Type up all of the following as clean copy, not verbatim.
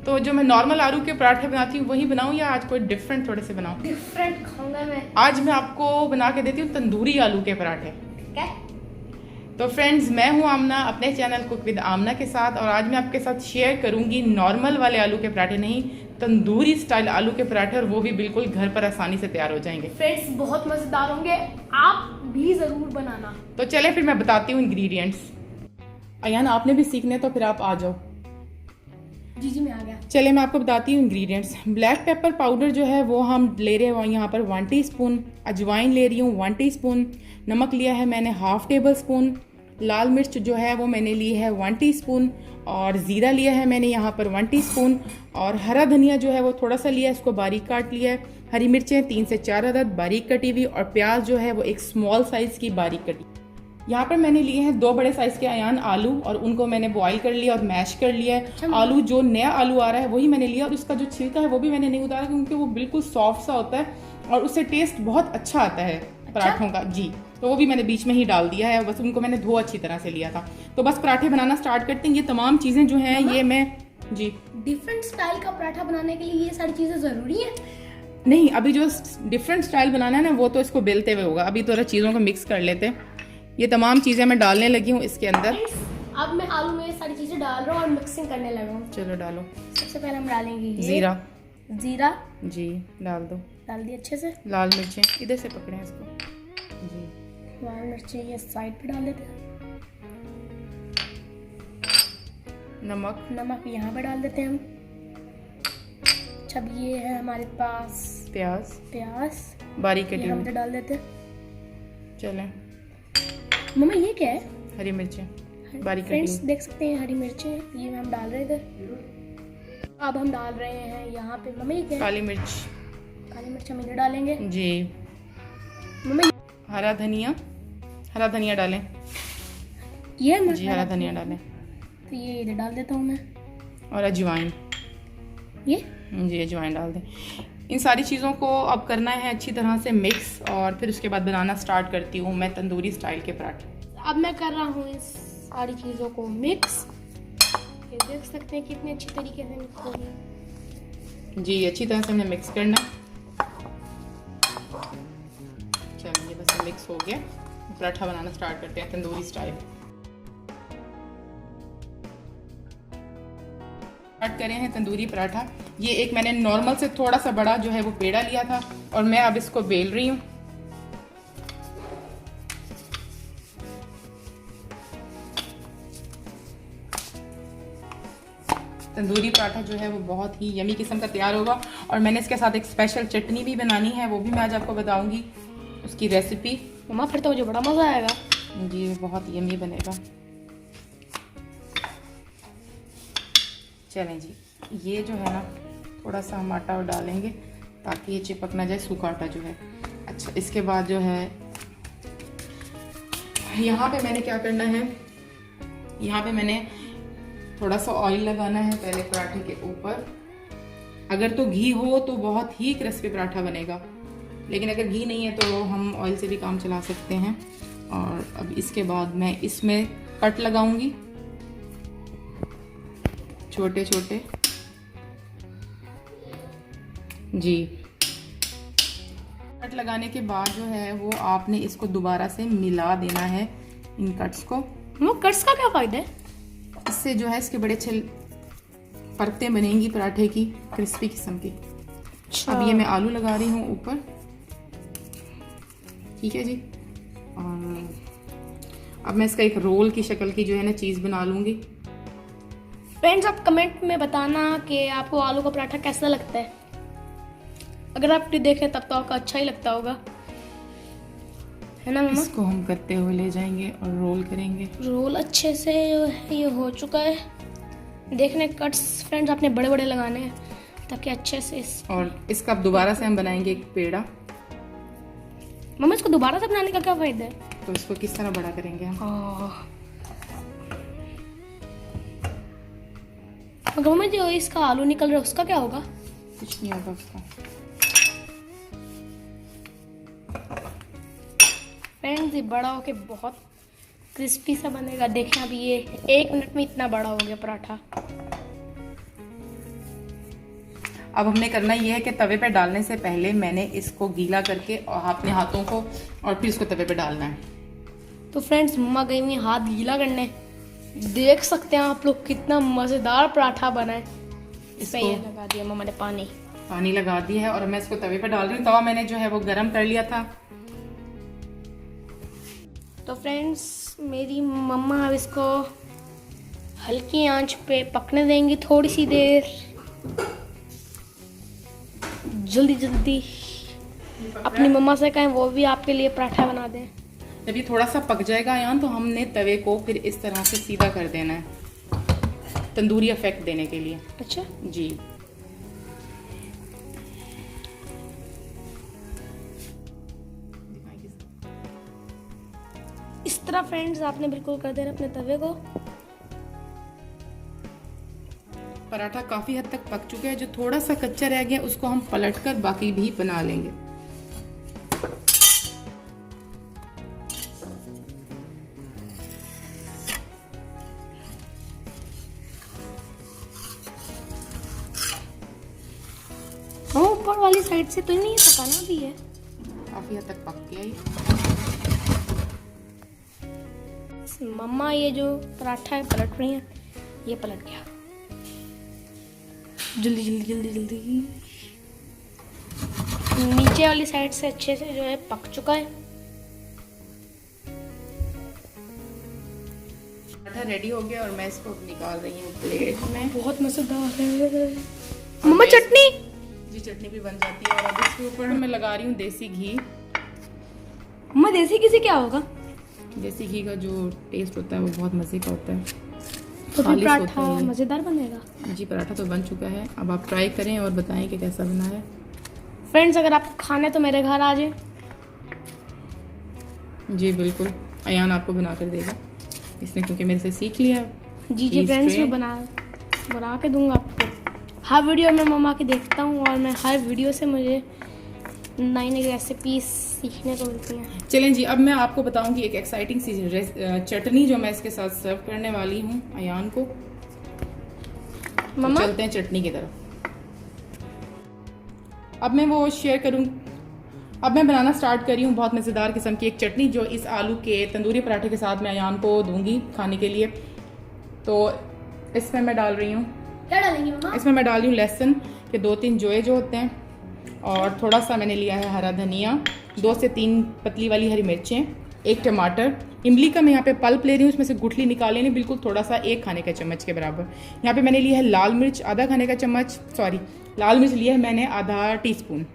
तो जो मैं नॉर्मल आलू के पराठे बनाती हूँ वही बनाऊँ या आज कोई डिफरेंट थोड़े से बनाऊँ? डिफरेंट खाऊंगा मैं। आज मैं आपको बना के देती हूँ तंदूरी आलू के पराठे। क्या? तो फ्रेंड्स, मैं हूँ आमना अपने चैनल कुक विद आमना के साथ, और आज मैं आपके साथ शेयर करूँगी नॉर्मल वाले आलू के पराठे नहीं, तंदूरी स्टाइल आलू के पराठे, और वो भी बिल्कुल घर पर आसानी से तैयार हो जाएंगे। फ्रेंड्स बहुत मजेदार होंगे, आप भी जरूर बनाना। तो चले फिर मैं बताती हूँ इंग्रेडिएंट्स। अयान, आपने भी सीखने तो फिर आप आ जाओ। जी मैं आ गया। चले मैं आपको बताती हूँ इंग्रेडिएंट्स। ब्लैक पेपर पाउडर जो है वो हम ले रहे हैं यहाँ पर 1 टीस्पून, अजवाइन ले रही हूँ 1 टीस्पून, नमक लिया है मैंने ½ टेबल स्पून, लाल मिर्च जो है वो मैंने ली है 1 टीस्पून, और ज़ीरा लिया है मैंने यहाँ पर 1 टीस्पून, और हरा धनिया जो है वो थोड़ा सा लिया है, इसको बारीक काट लिया है। हरी मिर्चें 3 से 4 अदद बारीक कटी हुई, और प्याज जो है वो एक स्मॉल साइज़ की बारीक कटी। यहाँ पर मैंने लिए हैं 2 बड़े साइज़ के अयान आलू, और उनको मैंने बॉईल कर लिया और मैश कर लिया है। आलू जो नया आलू आ रहा है वही मैंने लिया, और उसका जो छिलका है वो भी मैंने नहीं उतारा क्योंकि वो बिल्कुल सॉफ्ट सा होता है और उससे टेस्ट बहुत अच्छा आता है पराठों का जी। तो वो भी मैंने बीच में ही डाल दिया है, बस उनको मैंने धो अच्छी तरह से लिया था। तो बस पराठे बनाना स्टार्ट करते हैं। ये तमाम चीज़ें जो हैं ये मैं जी डिफरेंट स्टाइल का पराठा बनाने के लिए ये सारी चीजें जरूरी है? नहीं, अभी जो डिफरेंट स्टाइल बनाना है ना वो तो इसको बेलते हुए होगा। अभी थोड़ा चीज़ों को मिक्स कर लेते हैं। ये तमाम चीज़ें मैं डालने लगी हूँ इसके अंदर। अब मैं आलू में ये सारी चीजें डाल रहा हूँ और मिक्सिंग करने लगा हूँ। चलो डालो। सबसे पहले हम डालेंगे जीरा। जीरा जी डाल दो। डाल दिया अच्छे से। लाल मिर्चें इधर से पकड़े हैं इसको जी। लाल मिर्चें ये साइड पे डाल देते हैं। नमक यहाँ पे डाल देते हैं हम। जब ये है हमारे पास प्याज बारीक कटी हम हुई डाल देते हैं। चलें। मम्मा ये क्या है? हरी मिर्चें बारीक कटी फ्रेंड्स हुई। देख सकते हैं हरी मिर्चें ये हम डाल रहे थे। अब हम डाल रहे हैं यहाँ पे मम्मा ये क्या है? काली मिर्च हम इधर डालेंगे जी। मम्मा। हरा धनिया डालें ये जी, हरा धनिया डालें। तो ये इधर डाल देता हूँ मैं। और अजवाइन ये जी, अजवाइन डाल दें। इन सारी चीज़ों को अब करना है अच्छी तरह से मिक्स, और फिर उसके बाद बनाना स्टार्ट करती हूँ मैं तंदूरी स्टाइल के पराठे। अब मैं कर रहा हूँ इस सारी चीज़ों को मिक्स। ये देख सकते हैं कितने अच्छी तरीके से मिक्स हो गई जी। अच्छी तरह से हमने मिक्स करना। चलिए बस मिक्स हो गया, पराठा बनाना स्टार्ट करते हैं तंदूरी स्टाइल। स्टार्ट करें हैं तंदूरी पराठा। ये एक मैंने नॉर्मल से थोड़ा सा बड़ा जो है वो पेड़ा लिया था, और मैं अब इसको बेल रही हूँ। तंदूरी पराठा जो है वो बहुत ही यमी किस्म का तैयार होगा, और मैंने इसके साथ एक स्पेशल चटनी भी बनानी है, वो भी मैं आज आपको बताऊंगी उसकी रेसिपी। मम्मा फिर तो मुझे बड़ा मज़ा आएगा जी, बहुत यमी बनेगा। चलें जी, ये जो है ना थोड़ा सा हम आटा डालेंगे ताकि ये चिपक ना जाए, सूखा आटा जो है। अच्छा, इसके बाद जो है यहाँ पे मैंने क्या करना है, यहाँ पे मैंने थोड़ा सा ऑयल लगाना है पहले पराठे के ऊपर। अगर तो घी हो तो बहुत ही क्रिस्पी पराठा बनेगा, लेकिन अगर घी नहीं है तो हम ऑयल से भी काम चला सकते हैं। और अब इसके बाद मैं इसमें कट लगाऊंगी छोटे छोटे जी। कट लगाने के बाद जो है वो आपने इसको दोबारा से मिला देना है इन कट्स को। कट्स का क्या फायदा है? इससे जो है इसके बड़े अच्छे परतें बनेंगी पराठे की, क्रिस्पी किस्म की। अब ये मैं आलू लगा रही हूँ ऊपर, ठीक है जी। और अब मैं इसका एक रोल की शक्ल की जो है ना चीज़ बना लूँगी। फ्रेंड्स आप कमेंट में बताना कि आपको आलू का पराठा कैसा लगता है। अगर आप देखें तब तो आपको अच्छा ही लगता होगा, है ना मम्मा? इसको हम करते हुए ले जाएंगे और रोल करेंगे। रोल अच्छे से जो है ये हो चुका है। देखने कट्स फ्रेंड्स आपने बड़े बड़े लगाने हैं ताकि अच्छे से और इसका अब दोबारा से हम बनाएंगे एक पेड़ा। मम्मा इसको दोबारा से बनाने का क्या फायदा है? तो इसको किस तरह बड़ा करेंगे हम? मगर मम्मा जो इसका आलू निकल रहा है उसका क्या होगा? कुछ नहीं होगा उसका। फ्रेंड्स ये बड़ा होके बहुत क्रिस्पी सा बनेगा। देखें अभी ये 1 मिनट में इतना बड़ा हो गया पराठा। अब हमने करना ये है कि तवे पे डालने से पहले मैंने इसको गीला करके और अपने हाथों को और फिर इसको तवे पे डालना है। तो फ्रेंड्स मम्मा गई हुई हाथ गीला करने। देख सकते हैं आप लोग कितना मज़ेदार पराठा बना है। इस पे ये लगा दिया मम्मा ने पानी लगा दिया है और मैं इसको तवे पे डाल रही हूँ। तवा मैंने जो है वो गरम कर लिया था। तो फ्रेंड्स मेरी मम्मा अब इसको हल्की आंच पे पकने देंगी थोड़ी सी देर। जल्दी जल्दी अपनी मम्मा से कहें वो भी आपके लिए पराठा बना दें। जब ये थोड़ा सा पक जाएगा यान तो हमने तवे को फिर इस तरह से सीधा कर देना है, तंदूरी इफेक्ट देने के लिए। अच्छा जी। इस तरह फ्रेंड्स आपने बिल्कुल कर देना अपने तवे को। पराठा काफी हद तक पक चुका है, जो थोड़ा सा कच्चा रह गया उसको हम पलटकर बाकी भी बना लेंगे। ऊपर वाली साइड से तो नहीं पकाना भी है, काफी हद तक पक गया ये। मम्मा ये जो पराठा है पलट रही है, ये पलट गया। जल्दी जल्दी जल्दी जल्दी। नीचे वाली साइड से अच्छे से जो है पक चुका है। पराठा रेडी हो गया और मैं इसको निकाल रही हूँ प्लेट में। बहुत मजेदार है। मम्मा चटनी। जी चटनी भी बन जाती है। और अब इसके ऊपर मैं लगा रही हूँ देसी घी। मम्मा देसी घी से क्या होगा? देसी घी का जो टेस्ट होता है वो बहुत मजे का होता है। तो फिर पराठा मजेदार बनेगा। जी पराठा तो बन चुका है, अब आप ट्राई करें और बताएं कि कैसा बना है। फ्रेंड्स अगर आपको खाना है तो मेरे घर आ जाए। जी बिल्कुल, अयान आपको बना कर देगा इसने, क्योंकि मेरे से सीख लिया। जी जी फ्रेंड्स मैं बना के दूंगा आपको। हर वीडियो में मम्मा की देखता हूँ और मैं हर वीडियो से मुझे नई नई रेसिपी सीखने को मिलती हैं। चलें जी, अब मैं आपको बताऊंगी एक एक्साइटिंग सी चटनी जो मैं इसके साथ सर्व करने वाली हूँ अयान को। मम्मा तो चलते हैं चटनी की तरफ। अब मैं वो शेयर करूँ। अब मैं बनाना स्टार्ट कर रही हूँ बहुत मज़ेदार किस्म की एक चटनी, जो इस आलू के तंदूरी पराठे के साथ मैं अयान को दूंगी खाने के लिए। तो इसमें मैं डाल रही हूँ, क्या डालेंगी मम्मा? इसमें मैं डाल रही हूँ लहसुन के 2-3 जोए जो होते हैं, और थोड़ा सा मैंने लिया है हरा धनिया, 2 से 3 पतली वाली हरी मिर्चें, 1 टमाटर। इमली का मैं यहाँ पे पल्प ले रही हूँ, उसमें से गुठली निकाली नहीं, बिल्कुल थोड़ा सा 1 खाने का चम्मच के बराबर। यहाँ पे मैंने लिया है लाल मिर्च आधा खाने का चम्मच, लाल मिर्च लिया है मैंने आधा टीस्पून,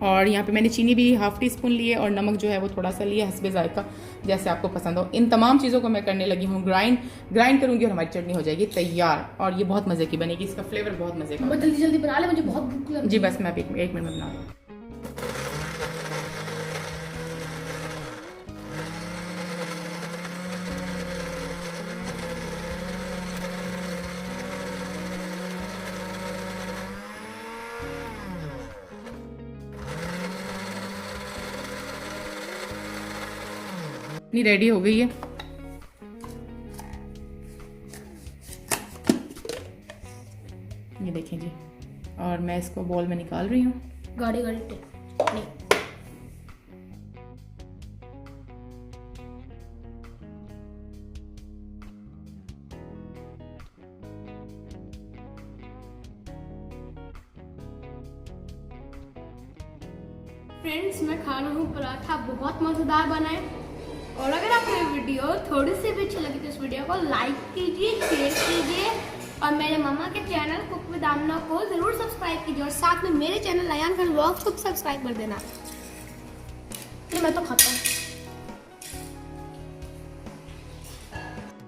और यहाँ पे मैंने चीनी भी ½ टीस्पून लिए, और नमक जो है वो थोड़ा सा लिया हस्बे जायका, जैसे आपको पसंद हो। इन तमाम चीज़ों को मैं करने लगी हूँ ग्राइंड करूँगी और हमारी चटनी हो जाएगी तैयार, और ये बहुत मज़े की बनेगी। इसका फ्लेवर बहुत मज़े का। जल्दी जल्दी बना ले, मुझे बहुत भूख लगी। जी बस मैं अभी 1 मिनट में बना रही हूँ। चटनी रेडी हो गई है। ये देखें जी, और मैं इसको बॉल में निकाल रही हूँ। गाड़ी फ्रेंड्स मैं खा रहा हूँ पराठा, बहुत मज़ेदार बना है। और अगर आपको ये वीडियो थोड़ी सी भी अच्छी लगी तो इस वीडियो को लाइक कीजिए, शेयर कीजिए, और मेरे मामा के चैनल कुक विद आमना को ज़रूर सब्सक्राइब कीजिए, और साथ में मेरे चैनल अयान खान व्लॉग्स को सब्सक्राइब कर देना। मैं तो खाता हूँ।